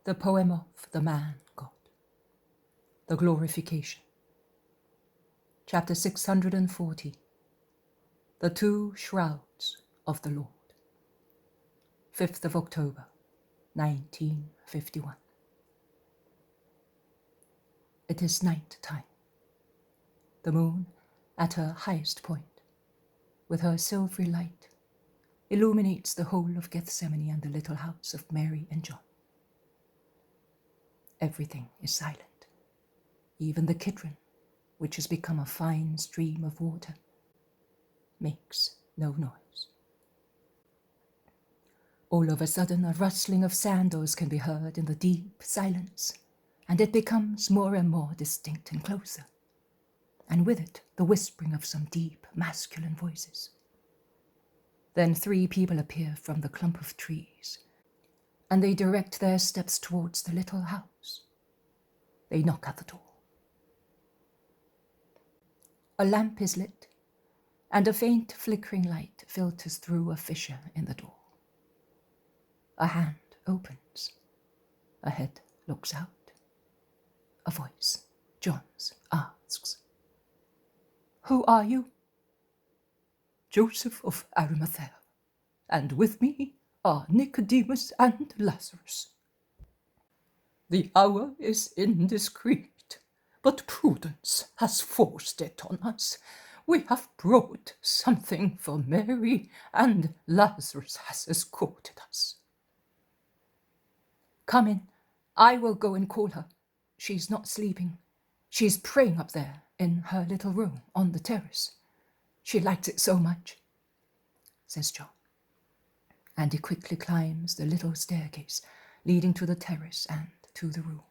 The poem of the man God. The Glorification. Chapter 640. The Two Shrouds of the Lord. 5th of October, 1951. It is night time. The moon, at her highest point, with her silvery light, illuminates the whole of Gethsemane and the little house of Mary and John. Everything is silent. Even the Kidron, which has become a fine stream of water, makes no noise. All of a sudden, a rustling of sandals can be heard in the deep silence, and it becomes more and more distinct and closer, and with it the whispering of some deep masculine voices. Then 3 people appear from the clump of trees, and they direct their steps towards the little house. They knock at the door. A lamp is lit, and a faint flickering light filters through a fissure in the door. A hand opens. A head looks out. A voice, John's, asks, "Who are you?" "Joseph of Arimathea, and with me are Nicodemus and Lazarus." "The hour is indiscreet, but prudence has forced it on us. We have brought something for Mary, and Lazarus has escorted us." "Come in. I will go and call her. She's not sleeping. She's praying up there in her little room on the terrace. She likes it so much," says John. And he quickly climbs the little staircase leading to the terrace and to the room.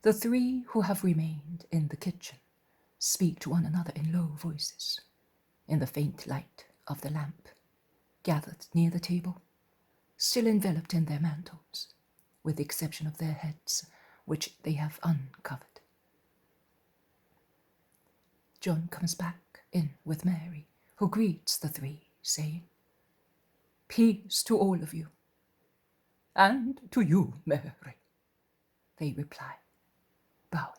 The 3 who have remained in the kitchen speak to one another in low voices, in the faint light of the lamp, gathered near the table, still enveloped in their mantles, with the exception of their heads, which they have uncovered. John comes back in with Mary, who greets the 3, saying, "Peace to all of you." "And to you, Mary," they reply, bowing.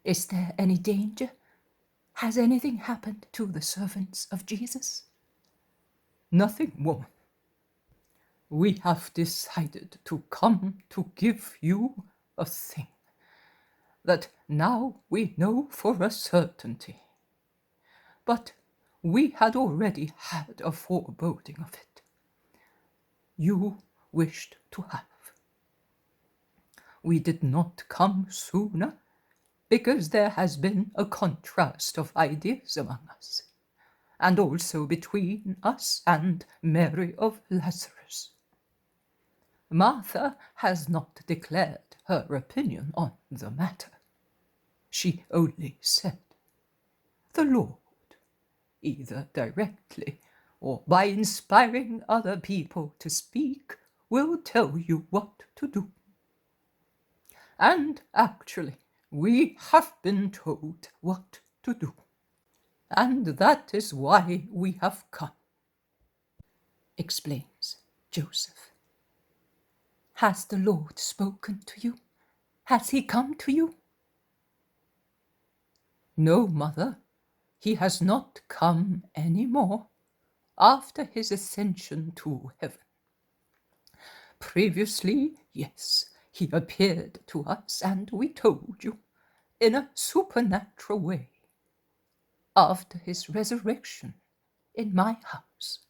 "Is there any danger? Has anything happened to the servants of Jesus?" "Nothing, woman. We have decided to come to give you a thing that now we know for a certainty, but we had already had a foreboding of it. You wished to have. We did not come sooner because there has been a contrast of ideas among us, and also between us and Mary of Lazarus. Martha has not declared her opinion on the matter. She only said, 'The Lord, either directly or by inspiring other people to speak, will tell you what to do.' And actually, we have been told what to do, and that is why we have come," explains Joseph. "Has the Lord spoken to you? Has he come to you?" "No, Mother, he has not come any more after his ascension to heaven. Previously, yes, he appeared to us, and we told you, in a supernatural way. After his resurrection in my house.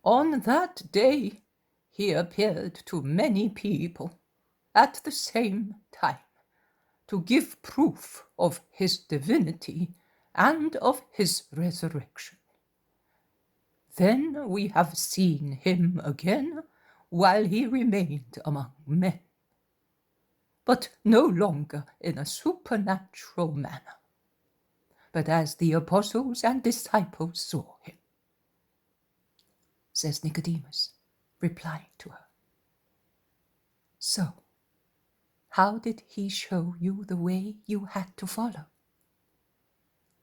On that day, he appeared to many people at the same time to give proof of his divinity and of his resurrection. Then we have seen him again while he remained among men, but no longer in a supernatural manner, but as the apostles and disciples saw him," says Nicodemus, replying to her. "So, how did he show you the way you had to follow?"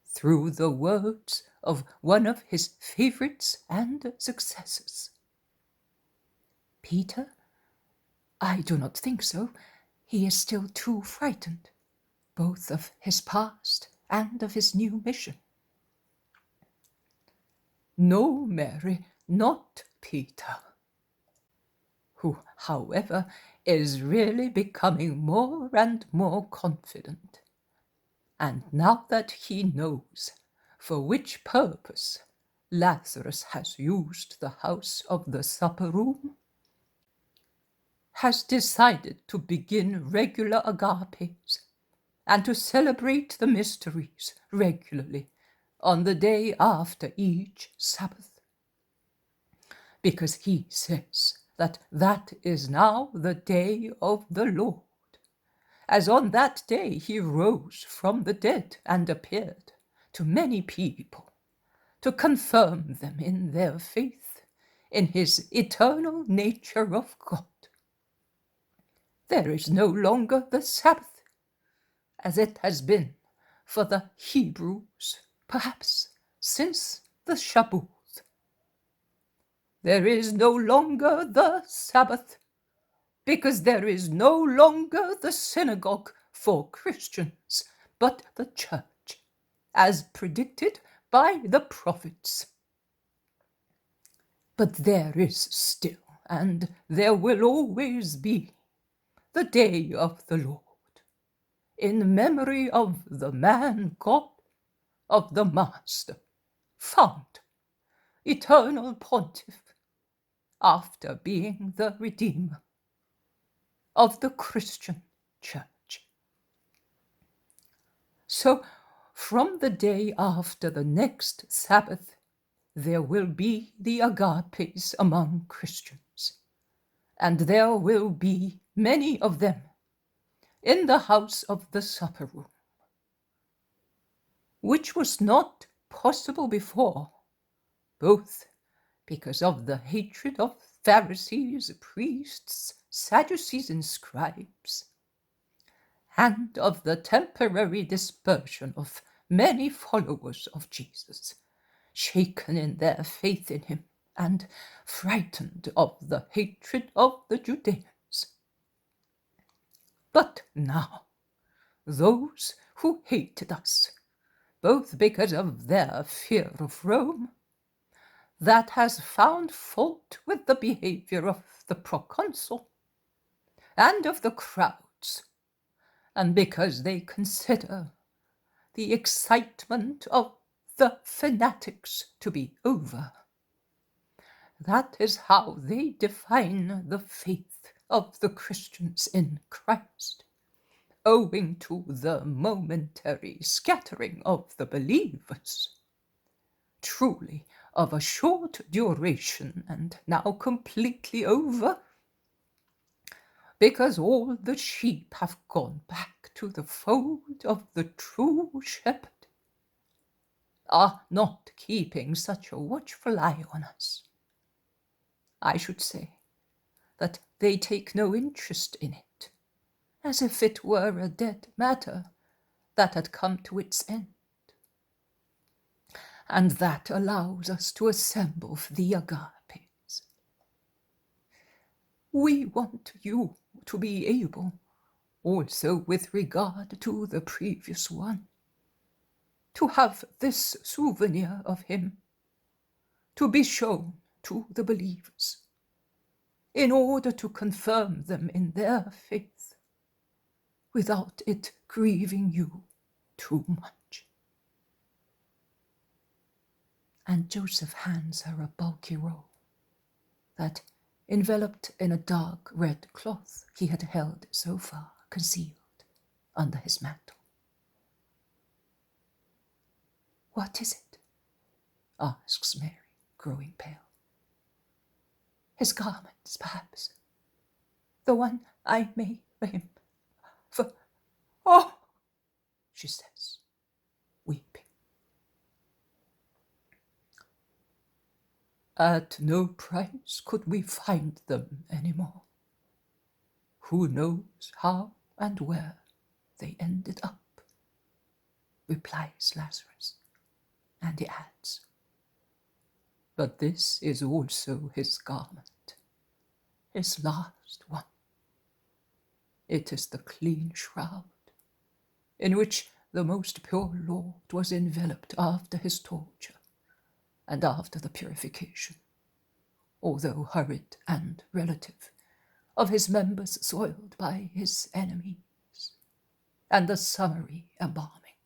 "Through the words of one of his favorites and successors." "Peter I do not think so. He is still too frightened, both of his past and of his new mission. No, Mary, not Peter, who, however, is really becoming more and more confident. And now that he knows for which purpose Lazarus has used the house of the supper room, has decided to begin regular agapes and to celebrate the mysteries regularly on the day after each Sabbath, because he says that that is now the day of the Lord, as on that day he rose from the dead and appeared to many people to confirm them in their faith in his eternal nature of God. There is no longer the Sabbath, as it has been for the Hebrews, perhaps since the Shabbos. There is no longer the Sabbath, because there is no longer the synagogue for Christians, but the church, as predicted by the prophets. But there is still, and there will always be, the day of the Lord, in memory of the man God, of the Master, Founder, Eternal Pontiff, after being the Redeemer of the Christian Church. So, from the day after the next Sabbath, there will be the agapes among Christians, and there will be many of them in the house of the supper room, which was not possible before, both because of the hatred of Pharisees, priests, Sadducees, and scribes, and of the temporary dispersion of many followers of Jesus, shaken in their faith in him and frightened of the hatred of the Judeans. But now, those who hated us, both because of their fear of Rome, that has found fault with the behavior of the proconsul and of the crowds, and because they consider the excitement of the fanatics to be over. That is how they define the faith of the Christians in Christ, owing to the momentary scattering of the believers, truly of a short duration and now completely over, because all the sheep have gone back to the fold of the true shepherd, are not keeping such a watchful eye on us. I should say that they take no interest in it, as if it were a dead matter that had come to its end. And that allows us to assemble for the agapes. We want you to be able, also with regard to the previous one, to have this souvenir of him, to be shown to the believers, in order to confirm them in their faith, without it grieving you too much. And Joseph hands her a bulky roll that, enveloped in a dark red cloth, he had held so far concealed under his mantle. What is it? Asks Mary, growing pale. His garments, perhaps. The one I made for him. For, oh, she says, weeping. At no price could we find them any more. Who knows how and where they ended up, replies Lazarus, and he adds, but this is also his garment, his last one, It is the clean shroud in which the most pure Lord was enveloped after his torture and after the purification, although hurried and relative, of his members soiled by his enemies, and the summary embalming.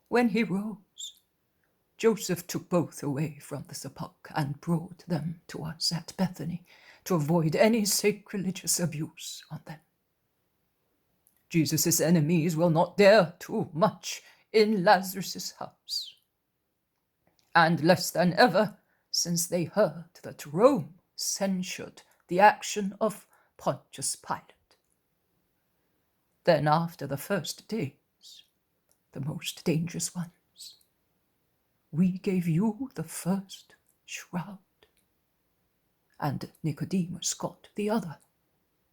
When he rose, Joseph took both away from the sepulchre and brought them to us at Bethany to avoid any sacrilegious abuse on them. Jesus' enemies will not dare too much in Lazarus' house, and less than ever since they heard that Rome censured the action of Pontius Pilate. Then after the first days, the most dangerous ones, we gave you the first shroud, and Nicodemus got the other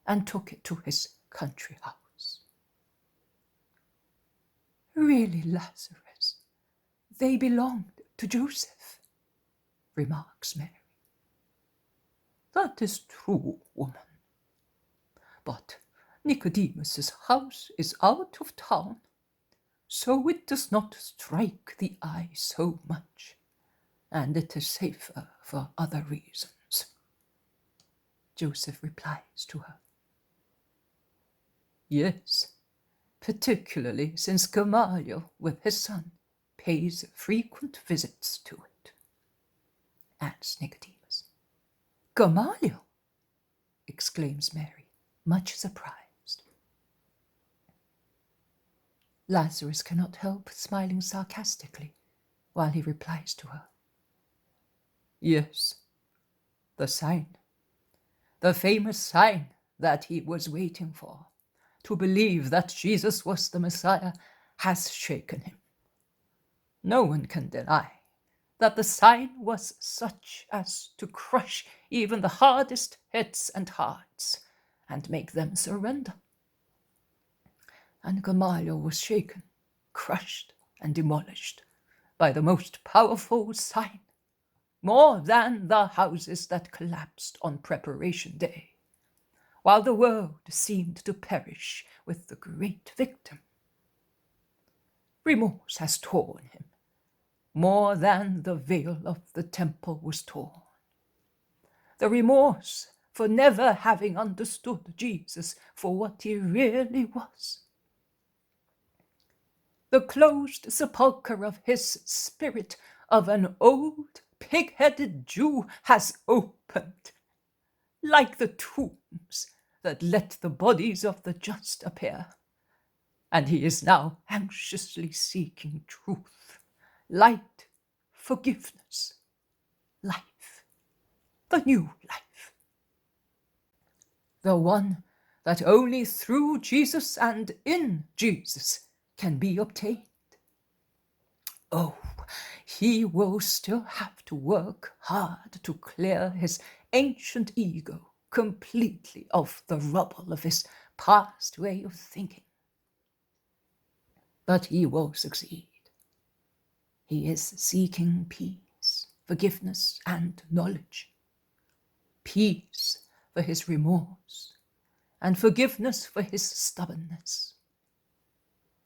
and took it to his country house. Really, Lazarus, they belonged to Joseph, remarks Mary. That is true, woman. But Nicodemus's house is out of town, so it does not strike the eye so much, and it is safer for other reasons. Joseph replies to her. Yes, particularly since Gamaliel, with his son, pays frequent visits to it, adds Nicodemus. Gamaliel, exclaims Mary, much surprised. Lazarus cannot help smiling sarcastically while he replies to her. Yes, the sign, the famous sign that he was waiting for, to believe that Jesus was the Messiah, has shaken him. No one can deny that the sign was such as to crush even the hardest heads and hearts and make them surrender. And Gamaliel was shaken, crushed, and demolished by the most powerful sign, more than the houses that collapsed on Preparation Day, while the world seemed to perish with the great victim. Remorse has torn him, more than the veil of the temple was torn. The remorse for never having understood Jesus for what he really was. The closed sepulchre of his spirit of an old, pig-headed Jew has opened, like the tombs that let the bodies of the just appear, and he is now anxiously seeking truth, light, forgiveness, life, the new life, the one that only through Jesus and in Jesus can be obtained. Oh, he will still have to work hard to clear his ancient ego completely of the rubble of his past way of thinking. But he will succeed. He is seeking peace, forgiveness, and knowledge. Peace for his remorse, and forgiveness for his stubbornness,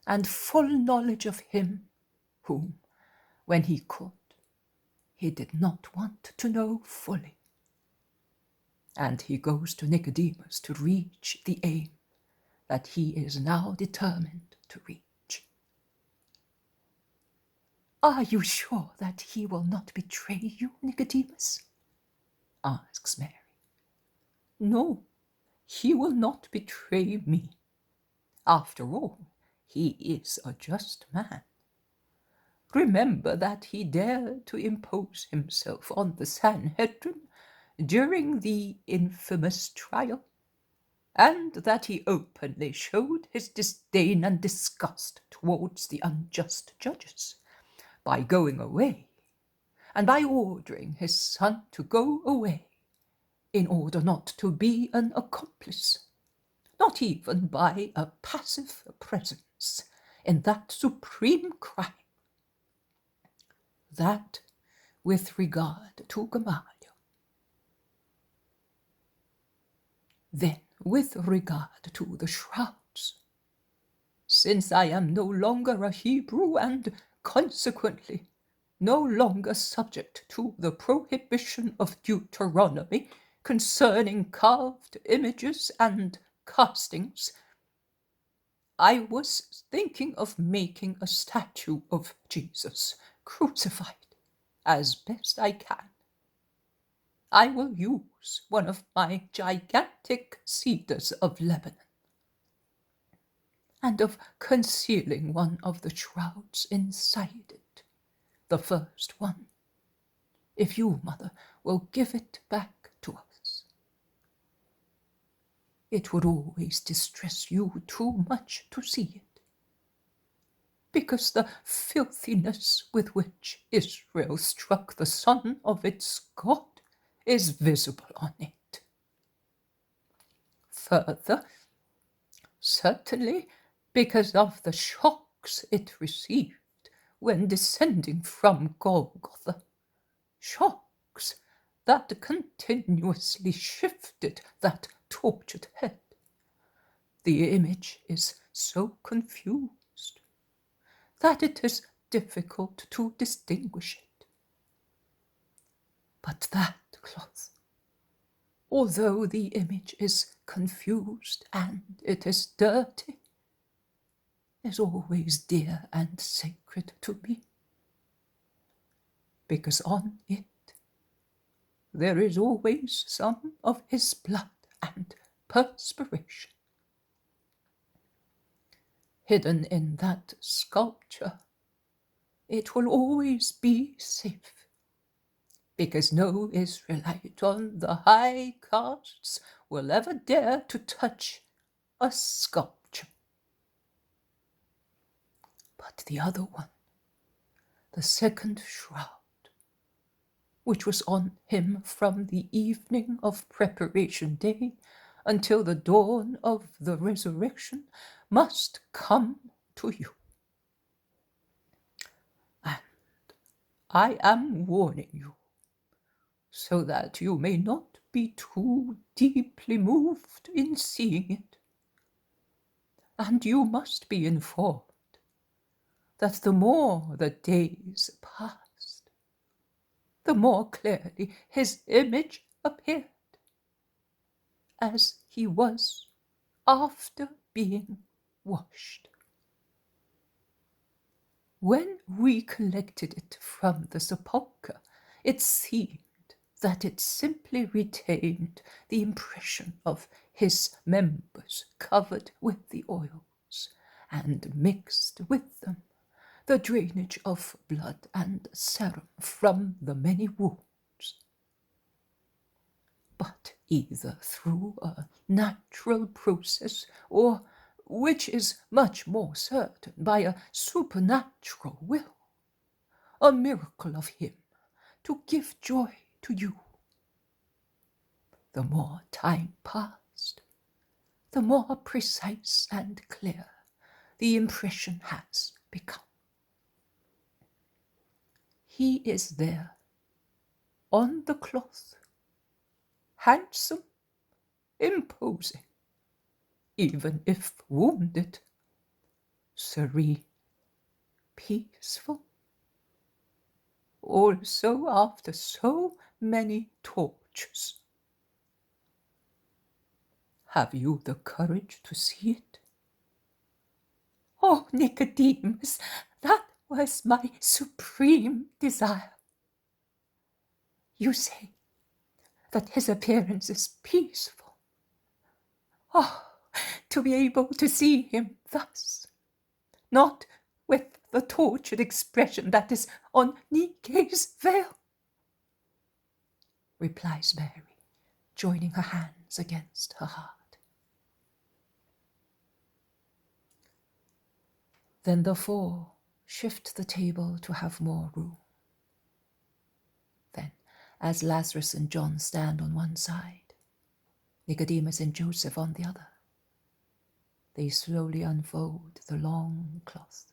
and full knowledge of him whom, when he could, he did not want to know fully. And he goes to Nicodemus to reach the aim that he is now determined to reach. Are you sure that he will not betray you, Nicodemus? Asks Mary. No, he will not betray me. After all, he is a just man. Remember that he dared to impose himself on the Sanhedrin during the infamous trial, and that he openly showed his disdain and disgust towards the unjust judges by going away, and by ordering his son to go away, in order not to be an accomplice, not even by a passive presence, in that supreme crime. That with regard to Gamaliel. Then with regard to the shrouds, since I am no longer a Hebrew and consequently no longer subject to the prohibition of Deuteronomy concerning carved images and castings, I was thinking of making a statue of Jesus crucified as best I can. I will use one of my gigantic cedars of Lebanon, and of concealing one of the shrouds inside it, the first one, if you, Mother, will give it back to us. It would always distress you too much to see it, because the filthiness with which Israel struck the Son of its God is visible on it. Further, certainly because of the shocks it received when descending from Golgotha, shocks that continuously shifted that tortured head. The image is so confused that it is difficult to distinguish it. But that cloth, although the image is confused and it is dirty, is always dear and sacred to me, because on it there is always some of his blood and perspiration. Hidden in that sculpture, it will always be safe, because no Israelite on the high castes will ever dare to touch a sculpture. But the other one, the second shroud, which was on him from the evening of preparation day until the dawn of the resurrection, must come to you. And I am warning you, so that you may not be too deeply moved in seeing it. And you must be informed that the more the days passed, the more clearly his image appeared, as he was after being washed. When we collected it from the sepulchre, it seemed that it simply retained the impression of his members covered with the oils, and mixed with them the drainage of blood and serum from the many wounds. But either through a natural process, or, which is much more certain, by a supernatural will, a miracle of him to give joy to you, the more time passed, the more precise and clear the impression has become. He is there, on the cloth, handsome, imposing, even if wounded, serene, peaceful, also after so many tortures. Have you the courage to see it? Oh, Nicodemus, that was my supreme desire. You say that his appearance is peaceful. Oh, to be able to see him thus, not with the tortured expression that is on Nike's veil, replies Mary, joining her hands against her heart. Then the four shift the table to have more room. Then, as Lazarus and John stand on one side, Nicodemus and Joseph on the other, they slowly unfold the long cloth.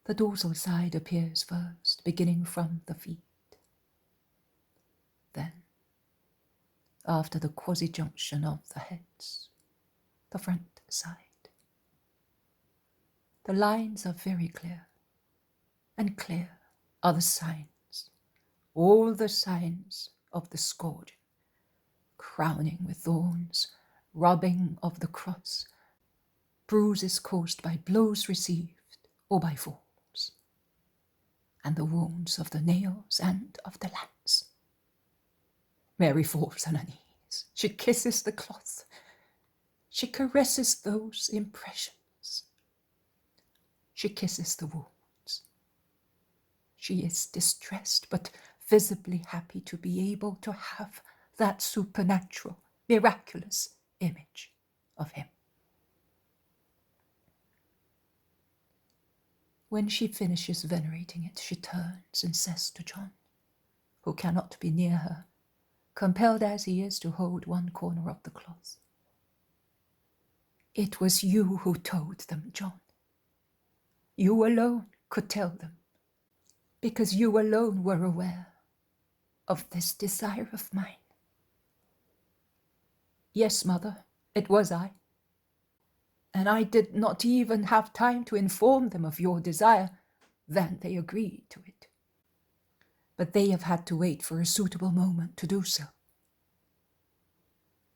The dorsal side appears first, beginning from the feet. Then after the quasi-junction of the heads, the front side. The lines are very clear, and clear are the signs, all the signs of the scourging, crowning with thorns, rubbing of the cross, bruises caused by blows received or by falls, and the wounds of the nails and of the lance. Mary falls on her knees. She kisses the cloth. She caresses those impressions. She kisses the wounds. She is distressed, but visibly happy to be able to have that supernatural, miraculous image of him. When she finishes venerating it, she turns and says to John, who cannot be near her, compelled as he is to hold one corner of the cloth, "It was you who told them, John. You alone could tell them, because you alone were aware of this desire of mine." "Yes, Mother, it was I. And I did not even have time to inform them of your desire, then they agreed to it. But they have had to wait for a suitable moment to do so."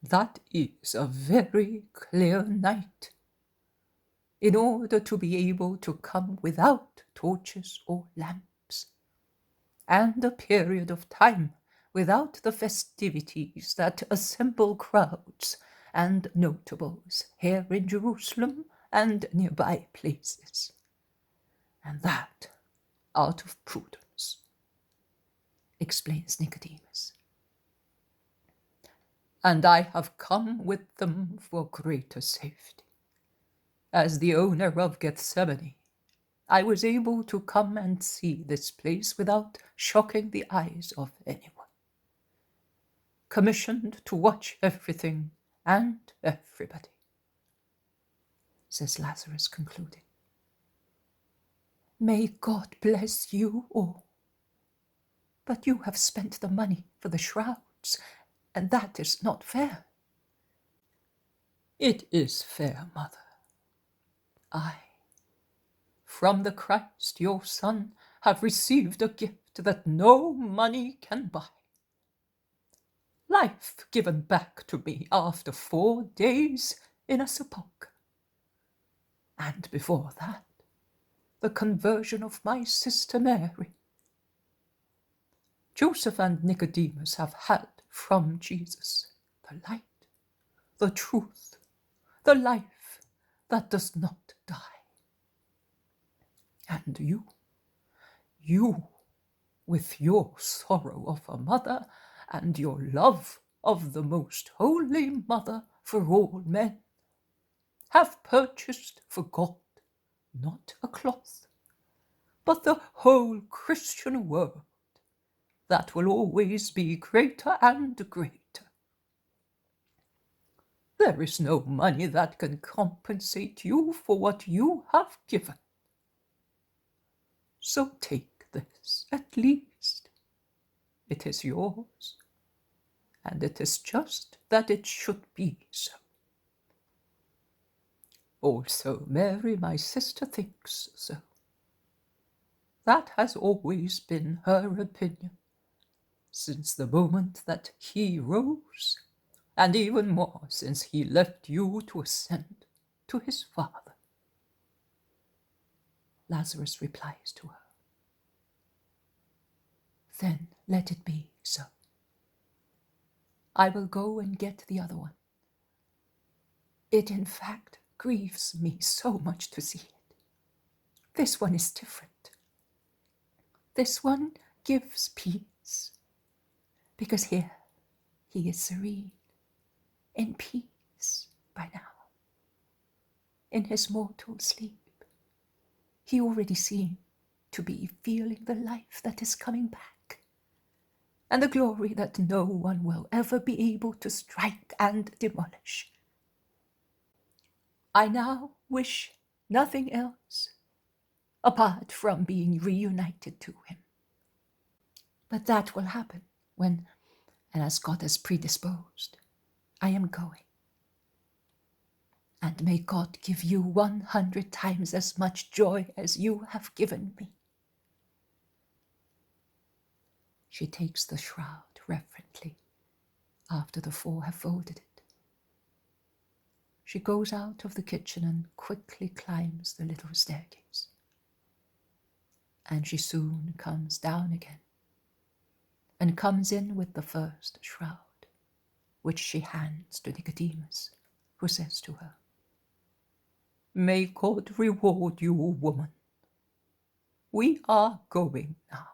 "That is a very clear night, in order to be able to come without torches or lamps, and a period of time without the festivities that assemble crowds and notables here in Jerusalem and nearby places, and that out of prudence," explains Nicodemus. "And I have come with them for greater safety. As the owner of Gethsemane, I was able to come and see this place without shocking the eyes of anyone. Commissioned to watch everything and everybody," says Lazarus, concluding. "May God bless you all. But you have spent the money for the shrouds, and that is not fair." "It is fair, Mother. I, from the Christ your Son, have received a gift that no money can buy. Life given back to me after 4 days in a sepulchre. And before that, the conversion of my sister Mary. Joseph and Nicodemus have had from Jesus the light, the truth, the life that does not die. And you, with your sorrow of a mother and your love of the most holy mother for all men, have purchased for God not a cloth, but the whole Christian world that will always be greater and greater. There is no money that can compensate you for what you have given. So take this, at least. It is yours, and it is just that it should be so. Also, Mary, my sister, thinks so. That has always been her opinion, since the moment that he rose, and even more since he left you to ascend to his Father." Lazarus replies to her, "Then let it be so. I will go and get the other one. It in fact grieves me so much to see it. This one is different. This one gives peace, because here he is serene, in peace by now. In his mortal sleep, he already seemed to be feeling the life that is coming back, and the glory that no one will ever be able to strike and demolish. I now wish nothing else apart from being reunited to him. But that will happen when, and as God has predisposed, I am going. And may God give you 100 times as much joy as you have given me. She takes the shroud reverently after the four have folded it. She goes out of the kitchen and quickly climbs the little staircase. And she soon comes down again and comes in with the first shroud, which she hands to Nicodemus, who says to her, "May God reward you, woman. We are going now,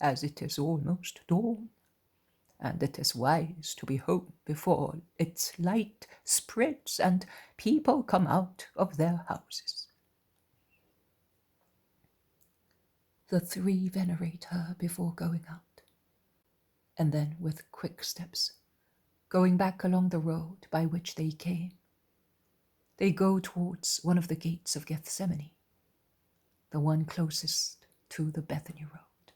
as it is almost dawn, and it is wise to be home before its light spreads and people come out of their houses." The three venerate her before going out, and then with quick steps, going back along the road by which they came, they go towards one of the gates of Gethsemane, the one closest to the Bethany road.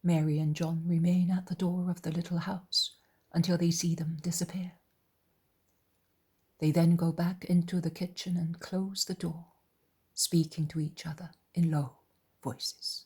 Mary and John remain at the door of the little house until they see them disappear. They then go back into the kitchen and close the door, speaking to each other in low voices.